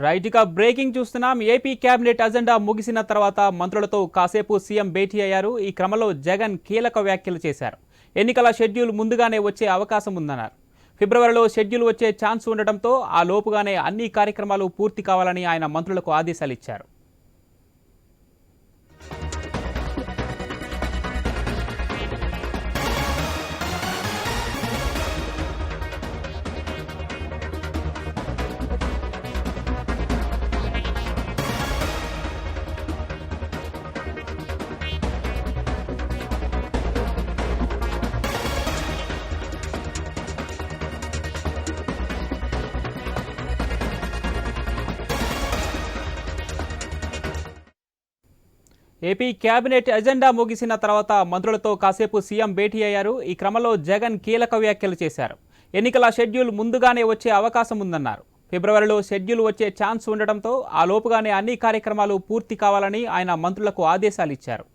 Right ఇక breaking చూస్తున్నాం. AP cabinet agenda ముగిసిన తర్వాత మంత్రులతో కాసేపు సీఎం భేటీ అయ్యారు. ఈ క్రమంలో జగన్ కీలక వ్యాఖ్యలు చేశారు. ఎన్నికల షెడ్యూల్ ముందుగానే వచ్చే అవకాశం ఉందన్నారు. ఫిబ్రవరిలో షెడ్యూల్ వచ్చే ఛాన్స్ ఉండటంతో ఆ లోపుగానే అన్ని కార్యక్రమాలు పూర్తి కావాలని ఆయన మంత్రులకు ఆదేశాలు ఇచ్చారు. ఏపీ కేబినెట్ ఎజెండా ముగిసిన తర్వాత మంత్రులతో కాసేపు సీఎం భేటీ అయ్యారు. ఈ క్రమంలో జగన్ కీలక వ్యాఖ్యలు చేశారు. ఎన్నికల షెడ్యూల్ ముందుగానే వచ్చే అవకాశం ఉందన్నారు. ఫిబ్రవరిలో షెడ్యూల్ వచ్చే ఛాన్స్ ఉండటంతో ఆ లోపుగానే అన్ని కార్యక్రమాలు పూర్తి కావాలని ఆయన మంత్రులకు ఆదేశాలు ఇచ్చారు.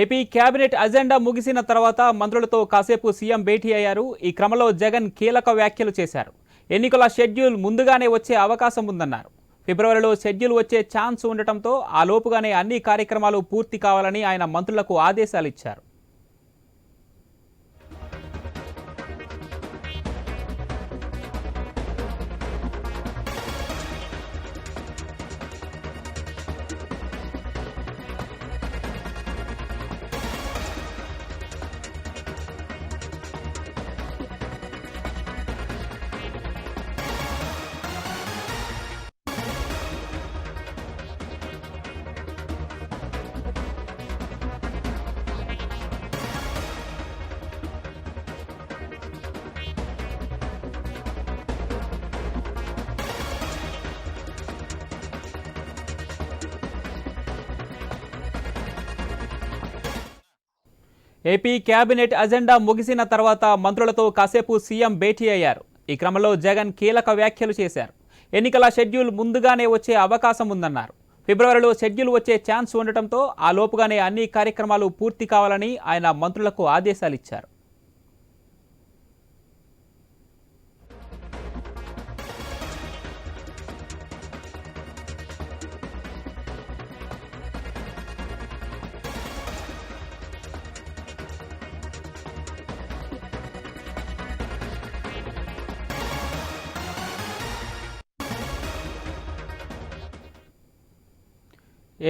ఏపీ కేబినెట్ అజెండా ముగిసిన తర్వాత మంత్రులతో కాసేపు సీఎం భేటీ అయ్యారు. ఈ క్రమంలో జగన్ కీలక వ్యాఖ్యలు చేశారు. ఎన్నికల షెడ్యూల్ ముందుగానే వచ్చే అవకాశం ఉందన్నారు. ఫిబ్రవరిలో షెడ్యూల్ వచ్చే ఛాన్స్ ఉండటంతో ఆ లోపుగానే అన్ని కార్యక్రమాలు పూర్తి కావాలని ఆయన మంత్రులకు ఆదేశాలు ఇచ్చారు. ఏపీ కేబినెట్ అజెండా ముగిసిన తర్వాత మంత్రులతో కాసేపు సీఎం భేటీ అయ్యారు. ఈ క్రమంలో జగన్ కీలక వ్యాఖ్యలు చేశారు. ఎన్నికల షెడ్యూల్ ముందుగానే వచ్చే అవకాశం ఉందన్నారు. ఫిబ్రవరిలో షెడ్యూల్ వచ్చే ఛాన్స్ ఉండటంతో ఆ లోపుగానే అన్ని కార్యక్రమాలు పూర్తి కావాలని ఆయన మంత్రులకు ఆదేశాలు ఇచ్చారు.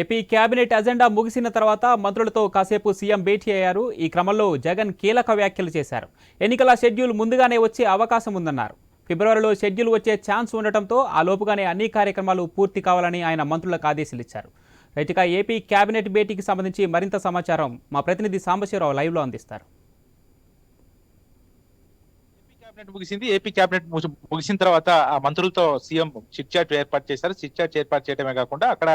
ఏపీ కేబినెట్ అజెండా ముగిసిన తర్వాత మంత్రులతో కాసేపు సీఎం భేటీ అయ్యారు. ఈ క్రమంలో జగన్ కీలక వ్యాఖ్యలు చేశారు. ఎన్నికల షెడ్యూల్ ముందుగానే వచ్చే అవకాశం ఉందన్నారు. ఫిబ్రవరిలో షెడ్యూల్ వచ్చే ఛాన్స్ ఉండటంతో ఆ లోపుగానే అన్ని కార్యక్రమాలు పూర్తి కావాలని ఆయన మంత్రులకు ఆదేశాలు ఇచ్చారు. రైట్గా ఏపీ కేబినెట్ భేటీకి సంబంధించి మరింత సమాచారం మా ప్రతినిధి సాంబశివరావు లైవ్లో అందిస్తారు. ఏపీ కేబినెట్ ముగిసిన తర్వాత ఆ మంత్రులతో సీఎం చిట్ చాట్ ఏర్పాటు చేశారు. చిట్ చాట్ ఏర్పాటు చేయడమే కాకుండా అక్కడ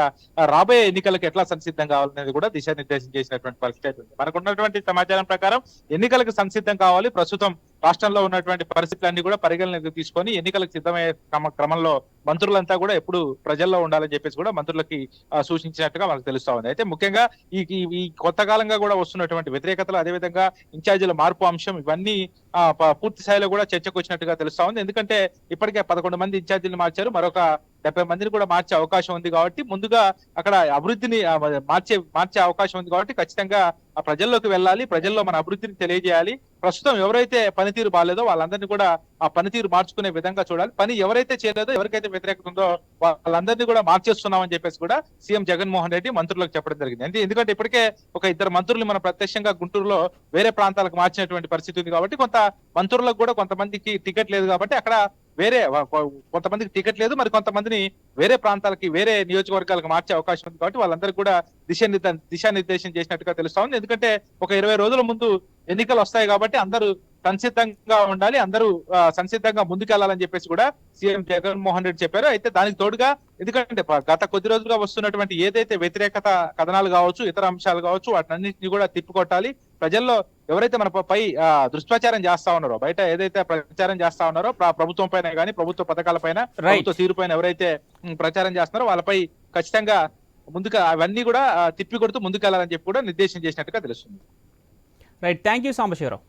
రాబోయే ఎన్నికలకు ఎట్లా సంసిద్ధం కావాలనేది కూడా దిశానిర్దేశం చేసినటువంటి పరిస్థితి. మనకు ఉన్నటువంటి సమాచారం ప్రకారం ఎన్నికలకు సంసిద్ధం కావాలి. ప్రస్తుతం రాష్ట్రంలో ఉన్నటువంటి పరిస్థితులన్నీ కూడా పరిగణనలోకి తీసుకొని ఎన్నికలకు సిద్ధమయ్యే క్రమంలో మంత్రులంతా కూడా ఎప్పుడు ప్రజల్లో ఉండాలని చెప్పేసి కూడా మంత్రులకి సూచించినట్టుగా మనకు తెలుస్తా ఉంది. అయితే ముఖ్యంగా ఈ కొత్త కాలంగా కూడా వస్తున్నటువంటి వ్యతిరేకతలు, అదేవిధంగా ఇన్ఛార్జీల మార్పు అంశం, ఇవన్నీ పూర్తి స్థాయిలో కూడా చర్చకు వచ్చినట్టుగా తెలుస్తా ఉంది. ఎందుకంటే ఇప్పటికే 11 మంది ఇన్ఛార్జీలు మార్చారు, మరొక 70 మందిని కూడా మార్చే అవకాశం ఉంది. కాబట్టి ముందుగా అక్కడ అభివృద్ధిని మార్చే అవకాశం ఉంది. కాబట్టి ఖచ్చితంగా ఆ ప్రజల్లోకి వెళ్ళాలి, ప్రజల్లో మన అభివృద్ధిని తెలియజేయాలి. ప్రస్తుతం ఎవరైతే పనితీరు బాగాలేదో వాళ్ళందరినీ కూడా ఆ పనితీరు మార్చుకునే విధంగా చూడాలి. పని ఎవరైతే చేయలేదో, ఎవరికైతే వ్యతిరేకత ఉందో వాళ్ళందరినీ కూడా మార్చేస్తున్నామని చెప్పేసి కూడా సీఎం జగన్మోహన్ రెడ్డి మంత్రులకు చెప్పడం జరిగింది. ఎందుకంటే ఇప్పటికే ఒక ఇద్దరు మంత్రులు మన ప్రత్యక్షంగా గుంటూరులో వేరే ప్రాంతాలకు మార్చినటువంటి పరిస్థితి ఉంది కాబట్టి, కొంత మంత్రులకు కూడా కొంతమందికి టికెట్ లేదు కాబట్టి అక్కడ వేరే కొంతమందికి టికెట్ లేదు, మరి కొంతమందిని వేరే ప్రాంతాలకి, వేరే నియోజకవర్గాలకు మార్చే అవకాశం ఉంది కాబట్టి వాళ్ళందరికీ కూడా దిశానిర్దేశం చేసినట్టుగా తెలుస్తా ఉంది. ఎందుకంటే ఒక 20 రోజుల ముందు ఎన్నికలు వస్తాయి కాబట్టి అందరూ సంసిద్ధంగా ఉండాలి, అందరూ సంసిద్ధంగా ముందుకెళ్లాలని చెప్పేసి కూడా సీఎం జగన్మోహన్ రెడ్డి చెప్పారు. అయితే దానికి తోడుగా, ఎందుకంటే గత కొద్ది రోజులుగా వస్తున్నటువంటి ఏదైతే వ్యతిరేకత కథనాలు కావచ్చు, ఇతర అంశాలు కావచ్చు, వాటినన్నింటినీ కూడా తిప్పికొట్టాలి. ప్రజల్లో ఎవరైతే మన పై దుష్ప్రచారం చేస్తా ఉన్నారో, బయట ఏదైతే ప్రచారం చేస్తా ఉన్నారో ప్రభుత్వం పైన కానీ, ప్రభుత్వ పథకాల పైన, ప్రభుత్వ తీరు పైన ఎవరైతే ప్రచారం చేస్తున్నారో వాళ్ళపై ఖచ్చితంగా ముందుగా అవన్నీ కూడా తిప్పికొడుతూ ముందుకెళ్లాలని చెప్పి కూడా నిర్దేశం చేసినట్టుగా తెలుస్తుంది. Right, thank you Sambasivarao.